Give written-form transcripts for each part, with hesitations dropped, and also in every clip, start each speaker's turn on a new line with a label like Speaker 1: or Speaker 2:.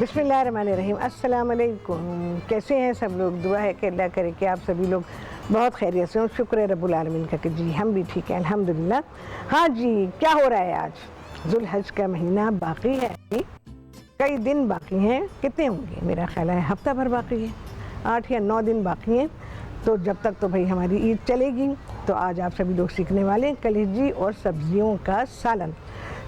Speaker 1: बिस्मिल्लाहिर्रहमानिर्रहीम। अस्सलाम वालेकुम। कैसे हैं सब लोग? दुआ है कि अल्लाह करे कि आप सभी लोग बहुत खैरियत से हो। शुक्र है रब्बुल आलमीन का कि जी हम भी ठीक हैं अल्हम्दुलिल्लाह। हाँ जी, क्या हो रहा है आज? जुल्हज का महीना बाकी है, कई दिन बाकी हैं। कितने होंगे? मेरा ख्याल है हफ्ता भर बाकी है, 8 या 9 दिन बाकी हैं। तो जब तक तो भाई हमारी ईद चलेगी। तो आज आप सभी लोग सीखने वाले हैं कलेजी और सब्जियों का सालन।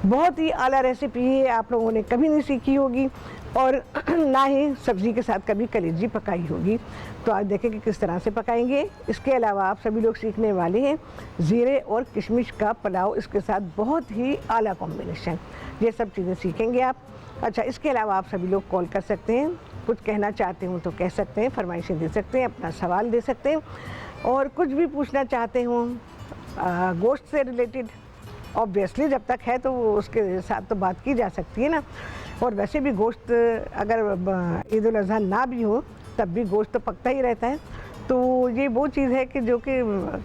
Speaker 1: बहुत ही आला रेसिपी है, आप लोगों ने कभी नहीं सीखी होगी और ना ही सब्ज़ी के साथ कभी कलेजी पकाई होगी। तो आज देखें कि किस तरह से पकाएंगे। इसके अलावा आप सभी लोग सीखने वाले हैं ज़ीरे और किशमिश का पुलाव, इसके साथ बहुत ही आला कॉम्बिनेशन। ये सब चीज़ें सीखेंगे आप। अच्छा, इसके अलावा आप सभी लोग कॉल कर सकते हैं, कुछ कहना चाहते हो तो कह सकते हैं, फरमाइशें दे सकते हैं, अपना सवाल दे सकते हैं और कुछ भी पूछना चाहते हो गोश्त से रिलेटेड। ऑब्वियसली जब तक है तो उसके साथ तो बात की जा सकती है ना। और वैसे भी गोश्त अगर ईद उल अज़हा ना भी हो तब भी गोश्त तो पकता ही रहता है। तो ये वो चीज़ है कि जो कि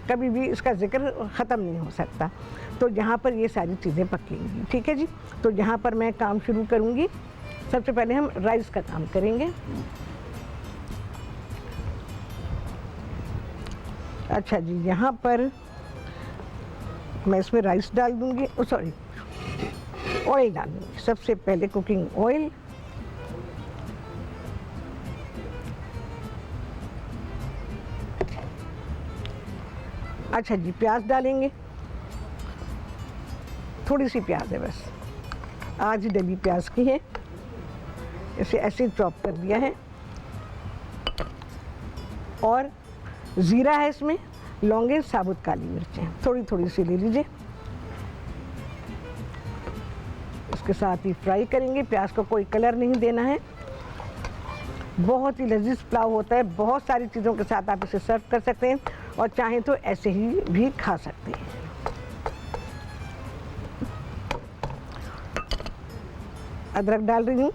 Speaker 1: कभी भी इसका ज़िक्र ख़त्म नहीं हो सकता। तो यहाँ पर ये सारी चीज़ें पकेंगी, ठीक है जी। तो यहाँ पर मैं काम शुरू करूँगी। सबसे पहले हम राइस का काम करेंगे। अच्छा जी, यहाँ पर मैं इसमें राइस डाल दूँगी, सॉरी ऑयल डाल दूँगी। सबसे पहले कुकिंग ऑयल, अच्छा जी प्याज डालेंगे। थोड़ी सी प्याज है बस, आज ही डली प्याज की है, इसे ऐसे चॉप कर दिया है। और ज़ीरा है इसमें, लौंगे, साबुत काली मिर्चें थोड़ी थोड़ी सी ले लीजिए। इसके साथ ही फ्राई करेंगे। प्याज को कोई कलर नहीं देना है। बहुत ही लजीज पुलाव होता है, बहुत सारी चीज़ों के साथ आप इसे सर्व कर सकते हैं और चाहें तो ऐसे ही भी खा सकते हैं। अदरक डाल रही हूँ,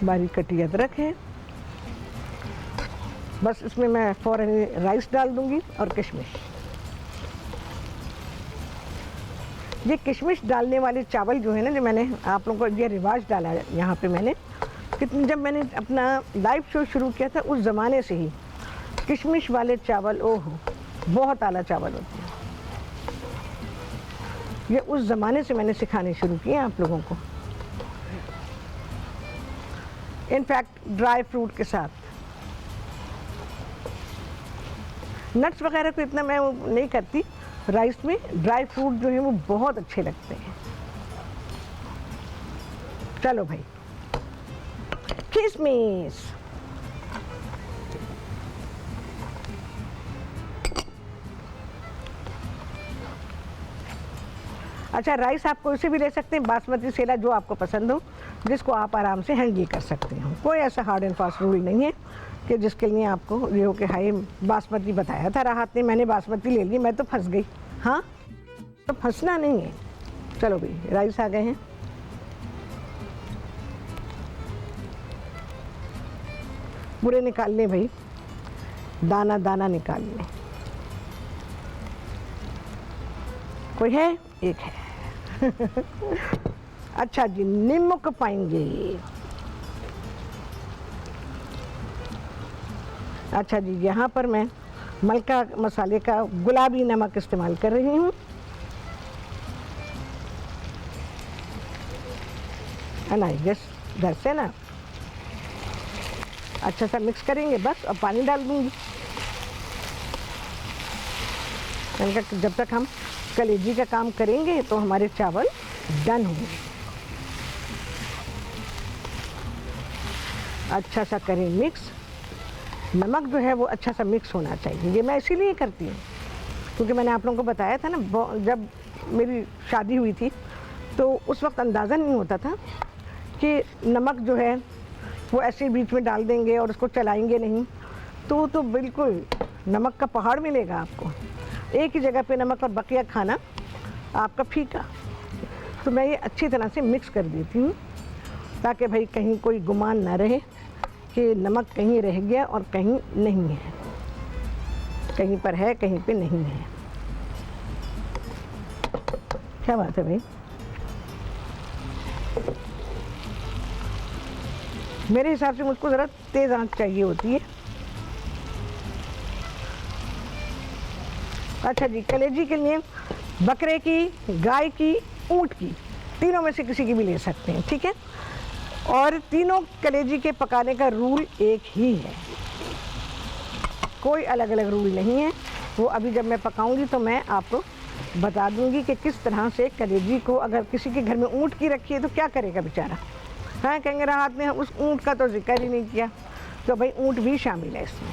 Speaker 1: बारीक कटी अदरक है। बस इसमें मैं फ़ौरन राइस डाल दूँगी और किशमिश। ये किशमिश डालने वाले चावल जो है ना, जो मैंने आप लोगों को ये रिवाज डाला है यहाँ पे मैंने, कितने जब मैंने अपना लाइव शो शुरू किया था उस ज़माने से ही किशमिश वाले चावल, ओहो बहुत आला चावल होते हैं। ये उस ज़माने से मैंने सिखाने शुरू किए आप लोगों को। इनफैक्ट ड्राई फ्रूट के साथ, नट्स वगैरह को इतना मैं नहीं करती, राइस में ड्राई फ्रूट जो है वो बहुत अच्छे लगते हैं। चलो भाई, किशमिश, अच्छा राइस आप कोई से भी ले सकते हैं, बासमती सेला जो आपको पसंद हो, जिसको आप आराम से हैंडल कर सकते हो। कोई ऐसा हार्ड एंड फास्ट रूल नहीं है कि जिसके लिए आपको ये हो कि हाई बासमती बताया था राहत ने, मैंने बासमती ले ली, मैं तो फंस गई। हाँ, तो फंसना नहीं है। चलो भाई, राइस आ गए हैं। पूरे निकाल लें भाई, दाना दाना निकाल लें। कोई है? एक है। अच्छा जी, नमक पाएंगे। अच्छा जी, यहाँ पर मैं मलका मसाले का गुलाबी नमक इस्तेमाल कर रही हूँ। ना जस्ट घर से ना अच्छा सा मिक्स करेंगे बस, और पानी डाल दूँगी। जब तक हम कलेजी का काम करेंगे तो हमारे चावल डन होंगे। अच्छा सा करें मिक्स। नमक जो है वो अच्छा सा मिक्स होना चाहिए। ये मैं इसीलिए करती हूँ क्योंकि मैंने आप लोगों को बताया था ना, जब मेरी शादी हुई थी तो उस वक्त अंदाज़ा नहीं होता था कि नमक जो है वो ऐसे बीच में डाल देंगे और उसको चलाएंगे नहीं तो बिल्कुल नमक का पहाड़ मिलेगा आपको। एक ही जगह पे नमक और बकिया खाना आपका फीका। तो मैं ये अच्छी तरह से मिक्स कर देती हूँ ताकि भाई कहीं कोई गुमान ना रहे कि नमक कहीं रह गया और कहीं नहीं है, कहीं पर है कहीं पे नहीं है। क्या बात है भाई? मेरे हिसाब से मुझको ज़रा तेज़ आंच चाहिए होती है। अच्छा जी, कलेजी के लिए बकरे की, गाय की, ऊँट की, तीनों में से किसी की भी ले सकते हैं, ठीक है। और तीनों कलेजी के पकाने का रूल एक ही है, कोई अलग अलग रूल नहीं है। वो अभी जब मैं पकाऊंगी तो मैं आपको बता दूंगी कि किस तरह से कलेजी को, अगर किसी के घर में ऊँट की रखी है तो क्या करेगा बेचारा। हाँ, कहेंगे राहत ने उस ऊँट का तो जिक्र ही नहीं किया, तो भाई ऊँट भी शामिल है इसमें।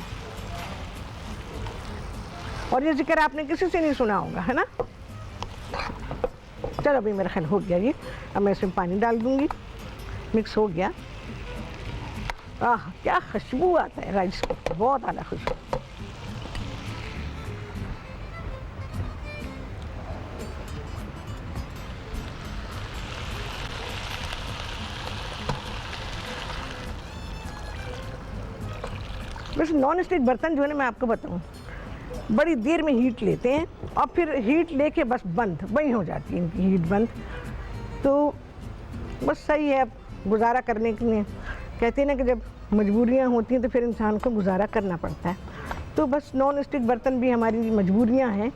Speaker 1: और ये जिक्र आपने किसी से नहीं सुना होगा, है ना। चलो अभी मेरा ख्याल हो गया ये। अब मैं इसमें पानी डाल दूंगी, मिक्स हो गया। आह, क्या खुशबू आता है राइस को, बहुत आला खुशबू। वैसे नॉन स्टिक बर्तन जो है ना, मैं आपको बताऊं, बड़ी देर में हीट लेते हैं और फिर हीट लेके बस बंद वही हो जाती है इनकी हीट बंद। तो बस सही है, अब गुजारा करने के लिए कहते हैं ना कि जब मजबूरियां होती हैं तो फिर इंसान को गुजारा करना पड़ता है। तो बस नॉन स्टिक बर्तन भी हमारी मजबूरियां हैं।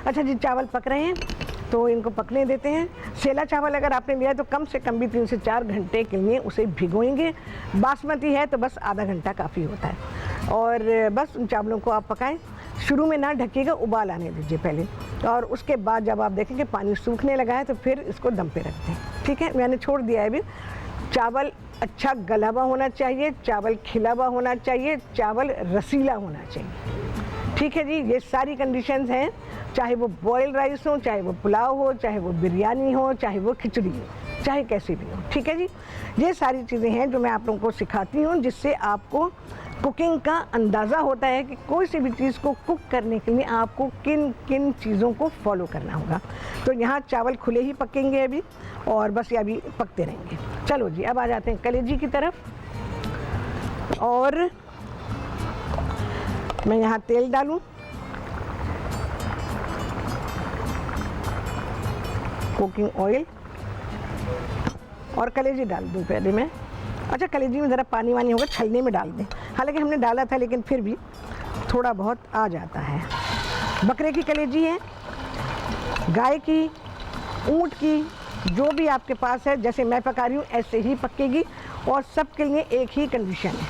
Speaker 1: अच्छा जी, चावल पक रहे हैं तो इनको पकने देते हैं। सेला चावल अगर आपने लिया तो कम से कम भी 3 से 4 घंटे के लिए उसे भिगोएंगे। बासमती है तो बस आधा घंटा काफ़ी होता है। और बस उन चावलों को आप पकाएं, शुरू में ना ढकिएगा, उबाल आने दीजिए पहले, और उसके बाद जब आप देखें कि पानी सूखने लगा है तो फिर इसको दम पे रख दें, ठीक है। मैंने छोड़ दिया है अभी। चावल अच्छा गला हुआ होना चाहिए, चावल खिला हुआ होना चाहिए, चावल रसीला होना चाहिए, ठीक है जी। ये सारी कंडीशंस हैं, चाहे वो बॉयल राइस हो, चाहे वो पुलाव हो, चाहे वो बिरयानी हो, चाहे वो खिचड़ी हो, चाहे कैसी भी हो, ठीक है जी। ये सारी चीज़ें हैं जो मैं आप लोगों को सिखाती हूँ, जिससे आपको कुकिंग का अंदाज़ा होता है कि कोई सी भी चीज़ को कुक करने के लिए आपको किन किन चीज़ों को फॉलो करना होगा। तो यहाँ चावल खुले ही पकेंगे अभी, और बस ये अभी पकते रहेंगे। चलो जी, अब आ जाते हैं कलेजी की तरफ। और मैं यहाँ तेल डालूँ, कुकिंग ऑयल, और कलेजी डाल दूँ पहले मैं। अच्छा, कलेजी में ज़रा पानी वानी होगा, छलने में डाल दें। हालांकि हमने डाला था लेकिन फिर भी थोड़ा बहुत आ जाता है। बकरे की कलेजी है, गाय की, ऊँट की, जो भी आपके पास है, जैसे मैं पका रही हूँ ऐसे ही पकेगी। और सब के लिए एक ही कंडीशन है,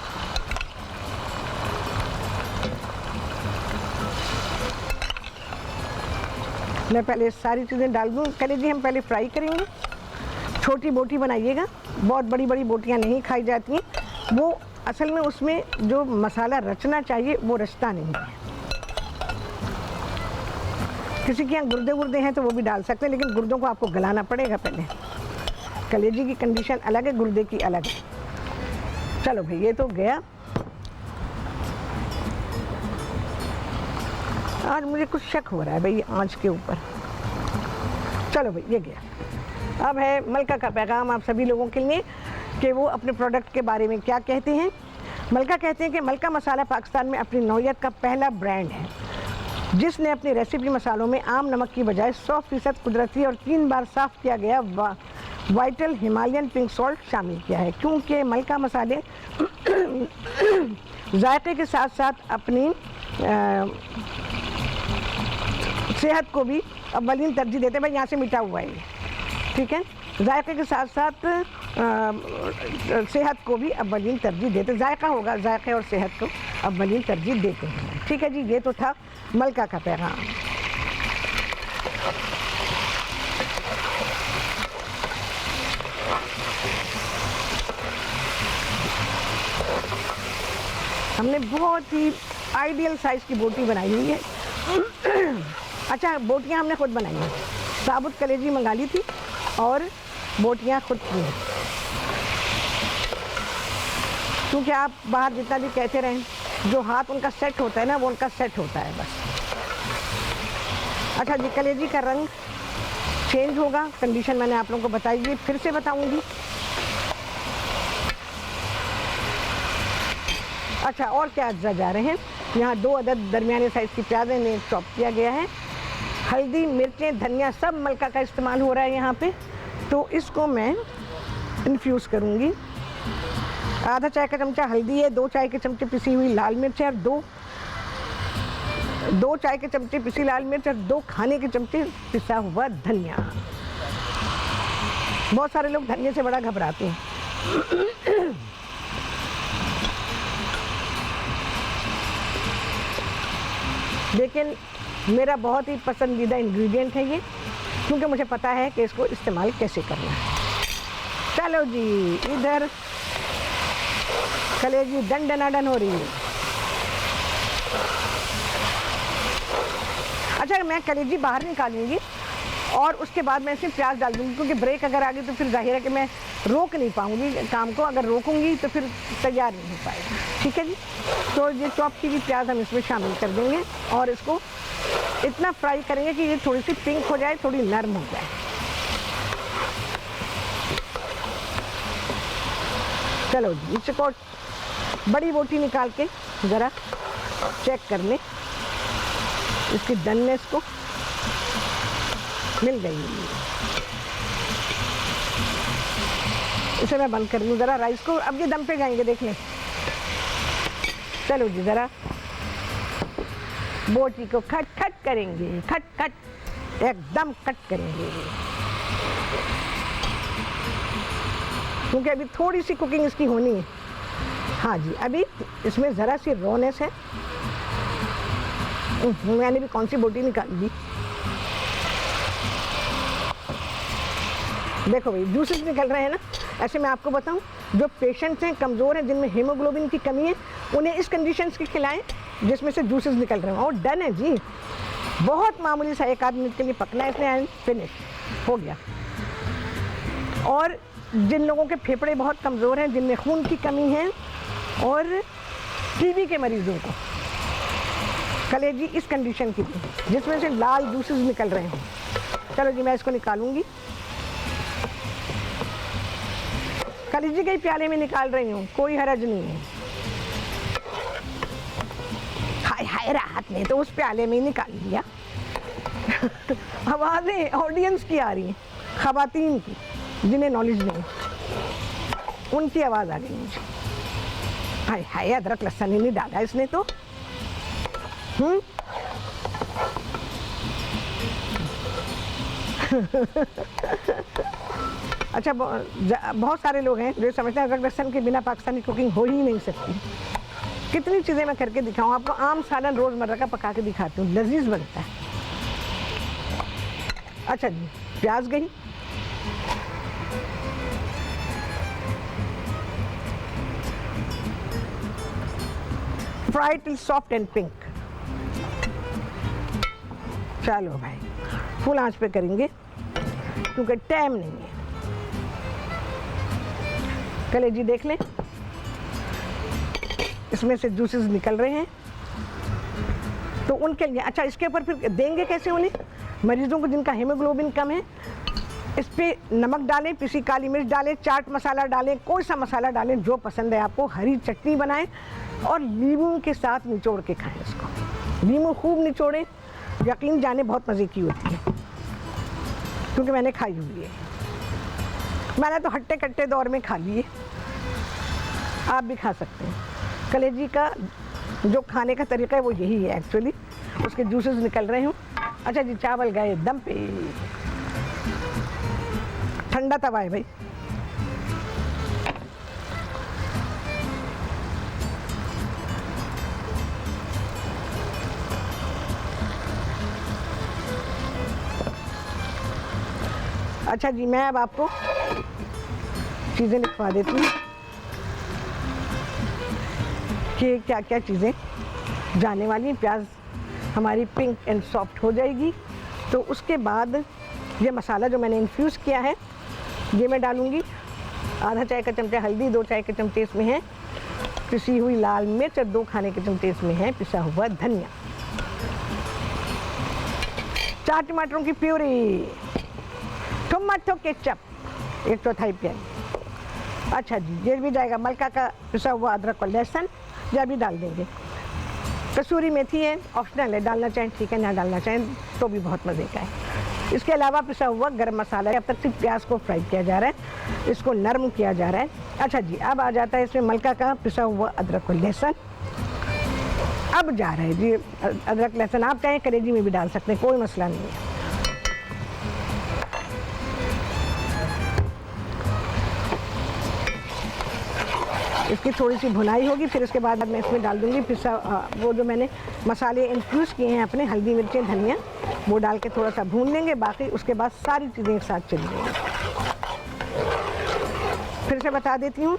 Speaker 1: मैं पहले सारी चीज़ें डाल दूँ। कलेजी हम पहले फ्राई करेंगे, छोटी बोटी बनाइएगा, बहुत बड़ी बड़ी बोटियाँ नहीं खाई जाती हैं। वो असल में उसमें जो मसाला रचना चाहिए वो रचता नहीं है। किसी के यहाँ गुर्दे वुर्दे हैं तो वो भी डाल सकते हैं, लेकिन गुर्दों को आपको गलाना पड़ेगा पहले। कलेजी की कंडीशन अलग है, गुर्दे की अलग है। चलो भाई, ये तो गया। आज मुझे कुछ शक हो रहा है भाई आँच के ऊपर। चलो भाई, ये गया। अब है मलका का पैगाम आप सभी लोगों के लिए कि वो अपने प्रोडक्ट के बारे में क्या कहते हैं। मलका कहते हैं कि मलका मसाला पाकिस्तान में अपनी नौइयत का पहला ब्रांड है, जिसने अपनी रेसिपी मसालों में आम नमक की बजाय 100% कुदरती और 3 बार साफ़ किया गया वाइटल हिमालयन पिंक सॉल्ट शामिल किया है। क्योंकि मलका मसाले जायके के साथ साथ अपनी सेहत को भी अव्वलीन तरजीह देते हैं। भाई यहाँ से मिटा हुआ है, ठीक है। जायके के साथ साथ सेहत को भी अव्वलीन तरजीह देते, जायका होगा, जायके और सेहत को अव्वलीन तरजीह देते हैं, ठीक है जी। ये तो था मलका का पैगाम। हमने बहुत ही आइडियल साइज़ की बोटी बनाई हुई है। अच्छा, बोटियाँ हमने खुद बनाई हैं, साबुत कलेजी मंगा ली थी और बोटियाँ खुद की हैं। क्योंकि आप बाहर जितना भी कहते रहें, जो हाथ उनका सेट होता है ना, वो उनका सेट होता है बस। अच्छा जी, कलेजी का रंग चेंज होगा, कंडीशन मैंने आप लोगों को बताई है, फिर से बताऊंगी। अच्छा, और क्या अज्जा जा रहे हैं। यहाँ 2 अदद दरमियाने साइज़ की प्याज इन्हें चॉप किया गया है, हल्दी, मिर्चें, धनिया सब मलका का इस्तेमाल हो रहा है यहाँ पे। तो इसको मैं इन्फ्यूज़ करूँगी। आधा चाय का चमचा हल्दी है, 2 चाय के चमचे पिसी हुई लाल मिर्च है, और 2 चाय के चमचे पिसी लाल मिर्च और 2 खाने के चमचे पिसा हुआ धनिया। बहुत सारे लोग धनिया से बड़ा घबराते हैं। लेकिन मेरा बहुत ही पसंदीदा इंग्रेडिएंट है ये, क्योंकि मुझे पता है कि इसको इस्तेमाल कैसे करना है। चलो जी, इधर कलेजी दन डनाडन हो रही है। अच्छा, मैं कलेजी बाहर निकालूंगी और उसके बाद मैं इसमें प्याज डाल दूंगी, क्योंकि ब्रेक अगर आ गई तो फिर जाहिर है कि मैं रोक नहीं पाऊंगी काम को। अगर रोकूंगी तो फिर तैयार नहीं हो पाएगा। ठीक है जी। तो ये चॉप की भी प्याज हम इसमें शामिल कर देंगे और इसको इतना फ्राई करेंगे कि ये थोड़ी सी पिंक हो जाए, थोड़ी नरम हो जाए। चलो जी, इसको बड़ी बोटी निकाल के ज़रा चेक कर लें, इसकी डननेस को मिल गई। इसे मैं बंद कर लूँ ज़रा राइस को। अब ये दम पे जाएंगे, देख लें। चलो जी, ज़रा बोटी को खट खट करेंगे, खट खट, एकदम कट करेंगे, क्योंकि अभी थोड़ी सी कुकिंग इसकी होनी है। हाँ जी, अभी इसमें ज़रा सी रॉनेस है। मैंने भी कौन सी बोटी निकाल दी। देखो भाई, जूसेस निकल रहे हैं ना। ऐसे मैं आपको बताऊं, जो पेशेंट्स हैं, कमज़ोर हैं, जिनमें हीमोग्लोबिन की कमी है, उन्हें इस कंडीशंस की खिलाएं जिसमें से जूसेस निकल रहे हैं। और डन है जी, बहुत मामूली सा 1 आध मिनट के लिए पकना है इसने, एंड फिनिश हो गया। और जिन लोगों के फेफड़े बहुत कमज़ोर हैं, जिनमें खून की कमी है, और टीबी के मरीज़ों को कलेजी इस कंडीशन की थी जिसमें से लाल जूसेस निकल रहे हैं। चलो जी, मैं इसको निकालूंगी। कलेजी के ही प्याले में निकाल रही हूँ, कोई हरज नहीं है। हाय हाय, राहत ने तो उस प्याले में ही निकाल लिया। आवाज़ें ऑडियंस की आ रही हैं, ख़वातीन की, जिन्हें नॉलेज नहीं, उनकी आवाज़ आ गई मुझे। हाय हाय, अदरक लहसुन ही नहीं डाला इसने तो। अच्छा, बहुत सारे लोग हैं जो समझते हैं अदरक लहसुन के बिना पाकिस्तानी कुकिंग हो ही नहीं सकती। कितनी चीज़ें मैं करके दिखाऊँ आपको। आम सालन रोज़मर्रा का पका के दिखाती हूँ, लजीज बनता है। अच्छा जी, प्याज गई। Fry till soft and pink. चलो भाई, फुल आंच पे करेंगे क्योंकि टाइम नहीं है। कलेजी देख लें, इसमें से जूसेस निकल रहे हैं। तो उनके लिए अच्छा, इसके ऊपर फिर देंगे कैसे उन्हें? मरीजों को जिनका हीमोग्लोबिन कम है, इस पर नमक डालें, पिसी काली मिर्च डालें, चाट मसाला डालें, कोई सा मसाला डालें जो पसंद है आपको। हरी चटनी बनाएं और नींबू के साथ निचोड़ के खाएं इसको। नींबू खूब निचोड़ें, यकीन जाने बहुत मज़े की होती है, क्योंकि मैंने खाई हुई है। मैंने तो हट्टे कट्टे दौर में खा लिए, आप भी खा सकते हैं। कलेजी का जो खाने का तरीका है वो यही है एक्चुअली। उसके जूसेस निकल रहे हूँ। अच्छा जी, चावल गए दम पे। ठंडा तवा है भाई। अच्छा जी, मैं अब आपको चीज़ें लिखवा देती हूँ कि क्या क्या चीज़ें जाने वाली हैं। प्याज हमारी पिंक एंड सॉफ्ट हो जाएगी, तो उसके बाद ये मसाला जो मैंने इन्फ्यूज़ किया है ये मैं डालूँगी। आधा चाय का चमचा हल्दी, 2 चाय के चमचे इसमें है पिसी हुई लाल मिर्च, और 2 खाने के चमचे इसमें है पिसा हुआ धनिया। 4 टमाटरों की प्यूरी, टोमेटो केचप 1/4 प्याली। अच्छा जी, ये भी जाएगा। मलका का पिसा हुआ अदरक और लहसुन ये भी डाल देंगे। कसूरी मेथी है, ऑप्शनल है, डालना चाहें ठीक है, ना डालना चाहें तो भी बहुत मज़े का है। इसके अलावा पिसा हुआ गरम मसाला है। अब तक सिर्फ प्याज को फ्राई किया जा रहा है, इसको नरम किया जा रहा है। अच्छा जी, अब आ जाता है इसमें मलका का पिसा हुआ अदरक और लहसुन। अब जा रहा है जी अदरक लहसुन, आप चाहें कलेजी में भी डाल सकते हैं, कोई मसला नहीं है। इसकी थोड़ी सी भुनाई होगी, फिर इसके बाद मैं इसमें डाल दूँगी पिसा वो जो मैंने मसाले इन्फ्यूज़ किए हैं अपने, हल्दी मिर्चें धनिया, वो डाल के थोड़ा सा भून लेंगे। बाकी उसके बाद सारी चीज़ें एक साथ चली जाएंगी। फिर से बता देती हूँ,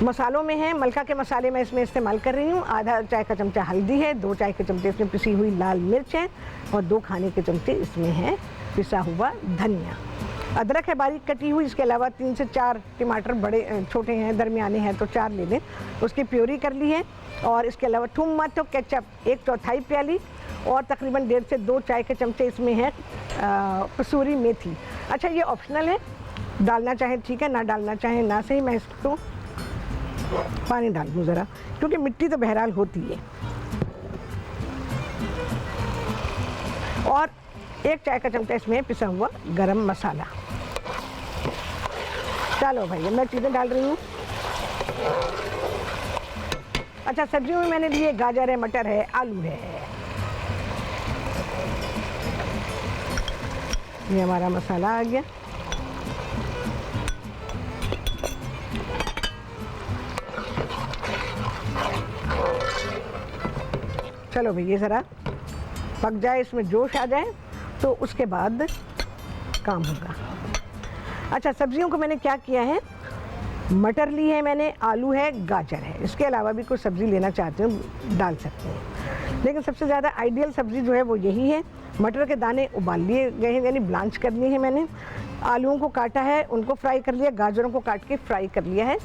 Speaker 1: मसालों में है मलका के मसाले मैं इसमें इस्तेमाल कर रही हूँ। आधा चाय का चमचा हल्दी है, 2 चाय के चमचे इसमें पिसी हुई लाल मिर्च है और 2 खाने के चमचे इसमें है पिसा हुआ धनिया। अदरक है बारीक कटी हुई। इसके अलावा 3 से 4 टमाटर, बड़े छोटे हैं दरमियाने हैं तो 4 ले लें, उसकी प्योरी कर ली है। और इसके अलावा टमाटो केचप 1/4 प्याली और तकरीबन 1.5 से 2 चाय के चमचे इसमें है कसूरी मेथी। अच्छा, ये ऑप्शनल है, डालना चाहे ठीक है, ना डालना चाहे ना। सही, मैं इसको पानी डाल दूँ ज़रा, क्योंकि मिट्टी तो बहरहाल होती है। और 1 चाय का चमचा इसमें पिसा हुआ गरम मसाला। चलो भैया, मैं चीज़ें डाल रही हूँ। अच्छा, सब्जियों में मैंने लिए गाजर है, मटर है, आलू है। ये हमारा मसाला आ गया। चलो भैया, ज़रा पक जाए, इसमें जोश आ जाए तो उसके बाद काम होगा। अच्छा, सब्जियों को मैंने क्या किया है, मटर ली है मैंने, आलू है, गाजर है। इसके अलावा भी कोई सब्ज़ी लेना चाहते हो डाल सकते हैं, लेकिन सबसे ज़्यादा आइडियल सब्ज़ी जो है वो यही है। मटर के दाने उबाल लिए गए हैं, यानी ब्लांच कर लिए हैं मैंने। आलूओं को काटा है, उनको फ्राई कर लिया, गाजरों को काट के फ्राई कर लिया है।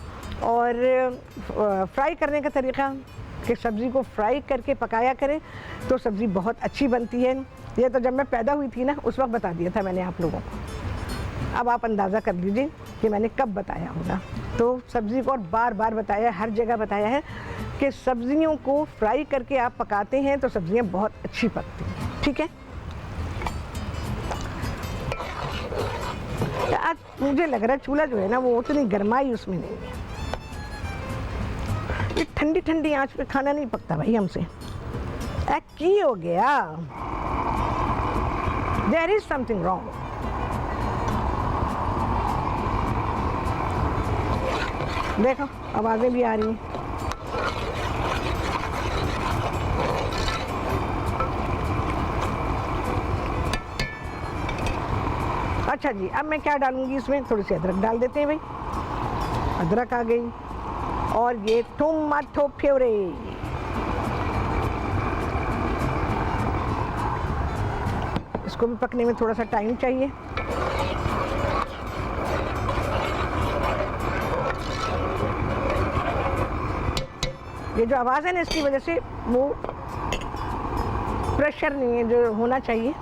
Speaker 1: और फ्राई करने का तरीका कि सब्ज़ी को फ्राई करके पकाया करें तो सब्ज़ी बहुत अच्छी बनती है। ये तो जब मैं पैदा हुई थी ना, उस वक्त बता दिया था मैंने आप लोगों को। अब आप अंदाज़ा कर लीजिए कि मैंने कब बताया होगा। तो सब्ज़ी को और बार बार बताया, हर जगह बताया है कि सब्ज़ियों को फ्राई करके आप पकाते हैं तो सब्ज़ियाँ बहुत अच्छी पकती हैं। ठीक है, आज मुझे लग रहा है चूल्हा जो है ना वो उतनी गर्माई उसमें नहीं है। ये ठंडी ठंडी आंच पे खाना नहीं पकता भाई हमसे। की हो गया, देयर इज समथिंग रॉन्ग। देखो आवाजें भी आ रही हैं। अच्छा जी, अब मैं क्या डालूंगी इसमें, थोड़ी सी अदरक डाल देते हैं भाई। अदरक आ गई और ये टमाटो प्यूरी। इसको भी पकने में थोड़ा सा टाइम चाहिए। ये जो आवाज़ है ना, इसकी वजह से वो प्रेशर नहीं है जो होना चाहिए,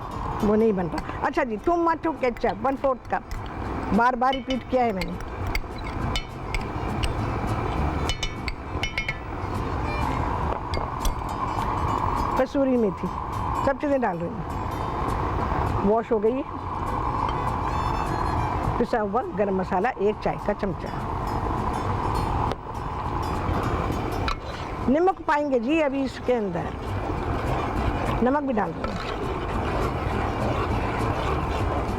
Speaker 1: वो नहीं बन रहा। अच्छा जी, टमाटो केचप 1/4 कप, बार बार रिपीट किया है मैंने। कसूरी मेथी, सब चीज़ें डाल रही हूँ। वॉश हो गई है। पिसा हुआ गरम मसाला 1 चाय का चमचा। नमक पाएंगे जी अभी इसके अंदर, नमक भी डाल दूँगी।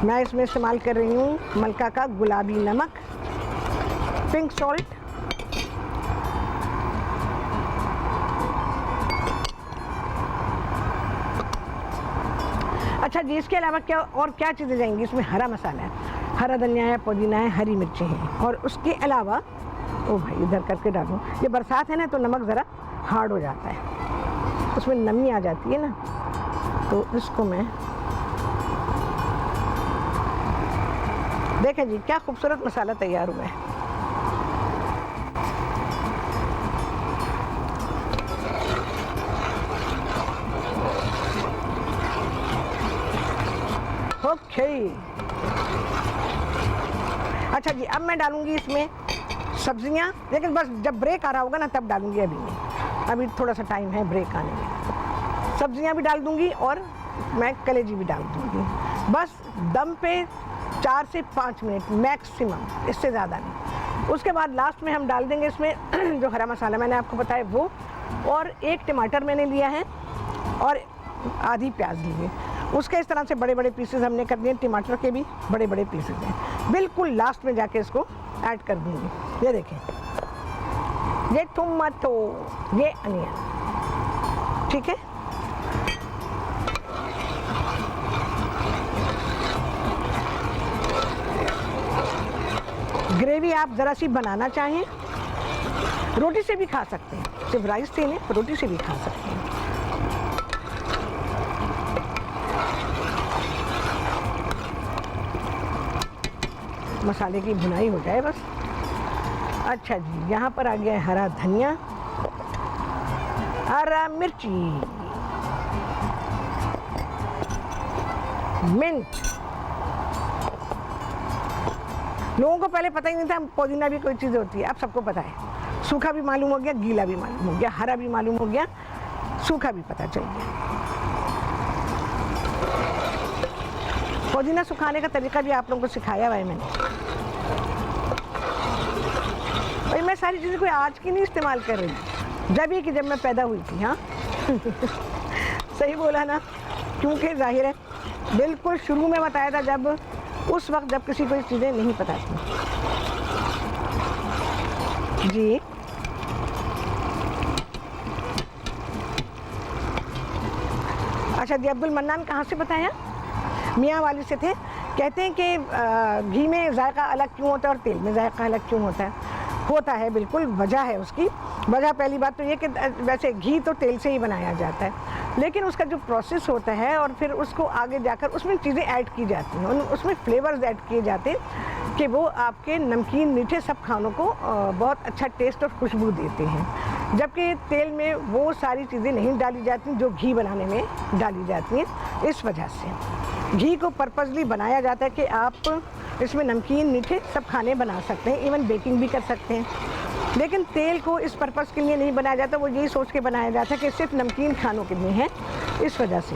Speaker 1: मैं इसमें इस्तेमाल कर रही हूँ मलका का गुलाबी नमक, पिंक सॉल्ट। अच्छा जी, इसके अलावा क्या चीज़ें जाएंगी इसमें, हरा मसाला है, हरा धनिया है, पुदीना है, हरी मिर्चें हैं। और उसके अलावा ओ भाई इधर करके डालूँ, ये बरसात है ना तो नमक ज़रा हार्ड हो जाता है, उसमें नमी आ जाती है ना, तो इसको मैं देखें जी क्या खूबसूरत मसाला तैयार हुआ है। ओके। अच्छा जी, अब मैं डालूंगी इसमें सब्जियां, लेकिन बस जब ब्रेक आ रहा होगा ना तब डालूंगी, अभी नहीं, अभी थोड़ा सा टाइम है ब्रेक आने में। सब्जियां भी डाल दूंगी और मैं कलेजी भी डाल दूंगी। बस दम पे 4 से 5 मिनट मैक्सिमम, इससे ज़्यादा नहीं। उसके बाद लास्ट में हम डाल देंगे इसमें जो हरा मसाला मैंने आपको बताया वो, और 1 टमाटर मैंने लिया है और आधी प्याज ली है। उसके इस तरह से बड़े बड़े पीसेस हमने कर दिए, टमाटर के भी बड़े बड़े पीसेस हैं। बिल्कुल लास्ट में जाके इसको ऐड कर दूँगी। ये देखें, ये टमाटो, ये अनियन, ठीक है। ग्रेवी आप ज़रा सी बनाना चाहें रोटी से भी खा सकते हैं, सिर्फ राइस से नहीं, रोटी से भी खा सकते हैं। मसाले की भुनाई हो जाए बस। अच्छा जी, यहाँ पर आ गया है हरा धनिया, हरा मिर्ची, मिंट। लोगों को पहले पता ही नहीं था पुदीना भी कोई चीज़ होती है, अब सबको पता है। सूखा भी मालूम हो गया, गीला भी मालूम हो गया, हरा भी मालूम हो गया, सूखा भी पता चल गया। पुदीना सुखाने का तरीका भी आप लोगों को सिखाया हुआ है मैंने। भाई मैं सारी चीज़ें कोई आज की नहीं इस्तेमाल कर रही, जब ही कि जब मैं पैदा हुई थी। हाँ सही बोला ना, क्योंकि जाहिर है बिल्कुल शुरू में बताया था, जब उस वक्त जब किसी को ये चीज़ें नहीं पता थी। जी अच्छा जी, अब्दुल मन्नान कहाँ से बताया? मियाँ वाली से थे। कहते हैं कि घी में जायका अलग क्यों होता है और तेल में जायका अलग क्यों होता है? होता है, बिल्कुल वजह है उसकी। वजह पहली बात तो ये कि वैसे घी तो तेल से ही बनाया जाता है, लेकिन उसका जो प्रोसेस होता है और फिर उसको आगे जाकर उसमें चीज़ें ऐड की जाती हैं, उसमें फ्लेवर्स ऐड किए जाते हैं कि वो आपके नमकीन मीठे सब खानों को बहुत अच्छा टेस्ट और खुशबू देते हैं। जबकि तेल में वो सारी चीज़ें नहीं डाली जाती जो घी बनाने में डाली जाती हैं। इस वजह से घी को पर्पसली बनाया जाता है कि आप इसमें नमकीन मीठे सब खाने बना सकते हैं, इवन बेकिंग भी कर सकते हैं। लेकिन तेल को इस पर्पस के लिए नहीं बनाया जाता, वो यही सोच के बनाया जाता है कि सिर्फ नमकीन खानों के लिए है, इस वजह से।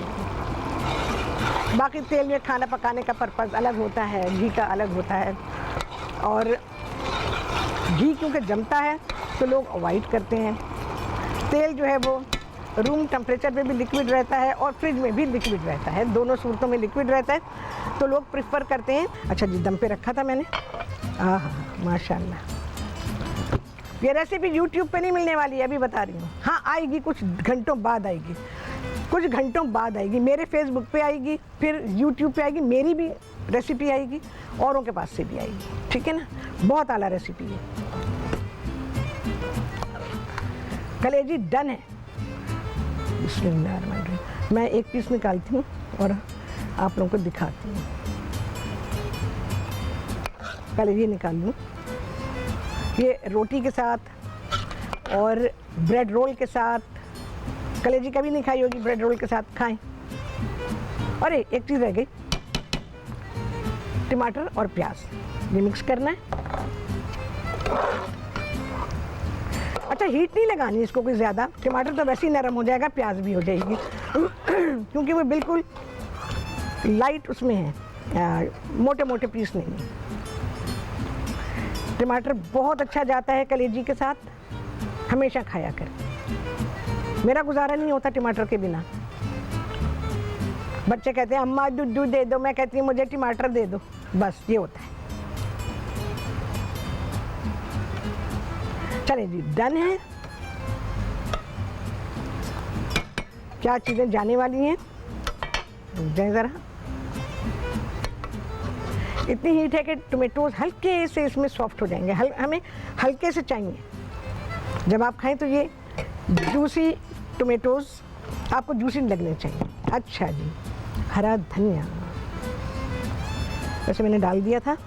Speaker 1: बाकी तेल में खाना पकाने का पर्पस अलग होता है, घी का अलग होता है। और घी क्योंकि जमता है तो लोग अवॉइड करते हैं। तेल जो है वो रूम टेम्परेचर पे भी लिक्विड रहता है और फ्रिज में भी लिक्विड रहता है, दोनों सूरतों में लिक्विड रहता है, तो लोग प्रेफर करते हैं। अच्छा जी, दम पे रखा था मैंने। माशाल्लाह। ये रेसिपी YouTube पे नहीं मिलने वाली है, अभी बता रही हूँ। हाँ आएगी, कुछ घंटों बाद आएगी, कुछ घंटों बाद आएगी। मेरे फेसबुक पे आएगी, फिर YouTube पे आएगी, मेरी भी रेसिपी आएगी, औरों के पास से भी आएगी, ठीक है ना। बहुत आला रेसिपी है। कलेजी डन है। बिस्मिल्लाहिर्रहमानिर्रहीम। मैं एक पीस निकालती हूँ और आप लोगों को दिखाती हूँ। कलेजी निकाल लूँ। ये रोटी के साथ और ब्रेड रोल के साथ, कलेजी कभी नहीं खाई होगी, ब्रेड रोल के साथ खाएं। अरे एक चीज़ रह गई, टमाटर और प्याज ये मिक्स करना है। अच्छा, हीट नहीं लगानी इसको कोई ज़्यादा, टमाटर तो वैसे ही नरम हो जाएगा, प्याज भी हो जाएगी क्योंकि वो बिल्कुल लाइट उसमें है, मोटे मोटे पीस नहीं है। टमाटर बहुत अच्छा जाता है कलेजी के साथ, हमेशा खाया कर। मेरा गुजारा नहीं होता टमाटर के बिना। बच्चे कहते हैं अम्मा दूध दे दो, मैं कहती हूँ मुझे टमाटर दे दो, बस ये होता है। चले जी, डन है। क्या चीज़ें जाने वाली हैं, जाए ज़रा। इतनी हीट है कि टोमेटोज हल्के से इसमें सॉफ्ट हो जाएंगे। हमें हल्के से चाहिए। जब आप खाएं तो ये जूसी टोमेटोज आपको जूसी लगने चाहिए। अच्छा जी, हरा धनिया वैसे मैंने डाल दिया था,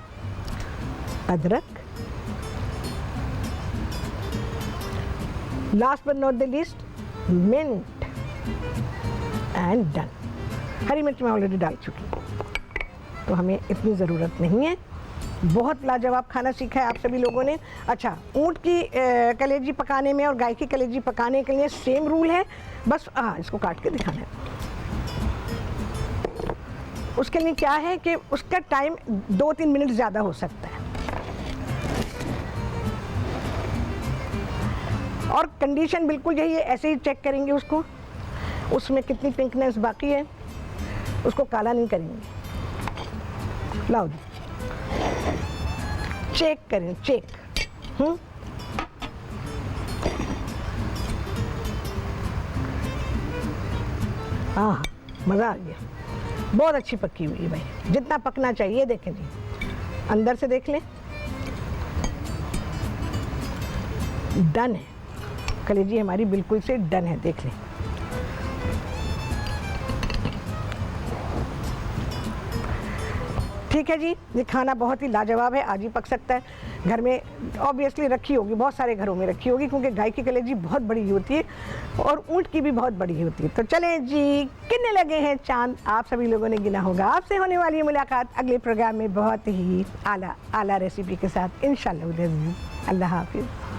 Speaker 1: अदरक, last but not the least mint and done. हरी मिर्च मैं ऑलरेडी डाल चुकी हूँ तो हमें इतनी ज़रूरत नहीं है। बहुत लाजवाब खाना सीखा है आप सभी लोगों ने। अच्छा, ऊँट की कलेजी पकाने में और गाय की कलेजी पकाने के लिए सेम रूल है, बस हाँ इसको काट के दिखाना है। उसके लिए क्या है कि उसका टाइम 2-3 मिनट ज़्यादा हो सकता है। और कंडीशन बिल्कुल यही है, ऐसे ही चेक करेंगे उसको, उसमें कितनी पिंकनेस बाकी है, उसको काला नहीं करेंगे। लाओ चेक करें, चेक। हाँ, मज़ा आ गया, बहुत अच्छी पकी हुई है भाई, जितना पकना चाहिए। देखें जी, अंदर से देख लें, डन है, कलेजी हमारी बिल्कुल से डन है, देख लें। ठीक है जी, ये खाना बहुत ही लाजवाब है, आज ही पक सकता है। घर में ऑब्वियसली रखी होगी, बहुत सारे घरों में रखी होगी, क्योंकि गाय की कलेजी बहुत बड़ी होती है और ऊँट की भी बहुत बड़ी होती है। तो चलें जी, कितने लगे हैं चांद, आप सभी लोगों ने गिना होगा। आपसे होने वाली है मुलाकात अगले प्रोग्राम में बहुत ही आला रेसिपी के साथ इंशाअल्लाह। अल्लाह हाफिज़।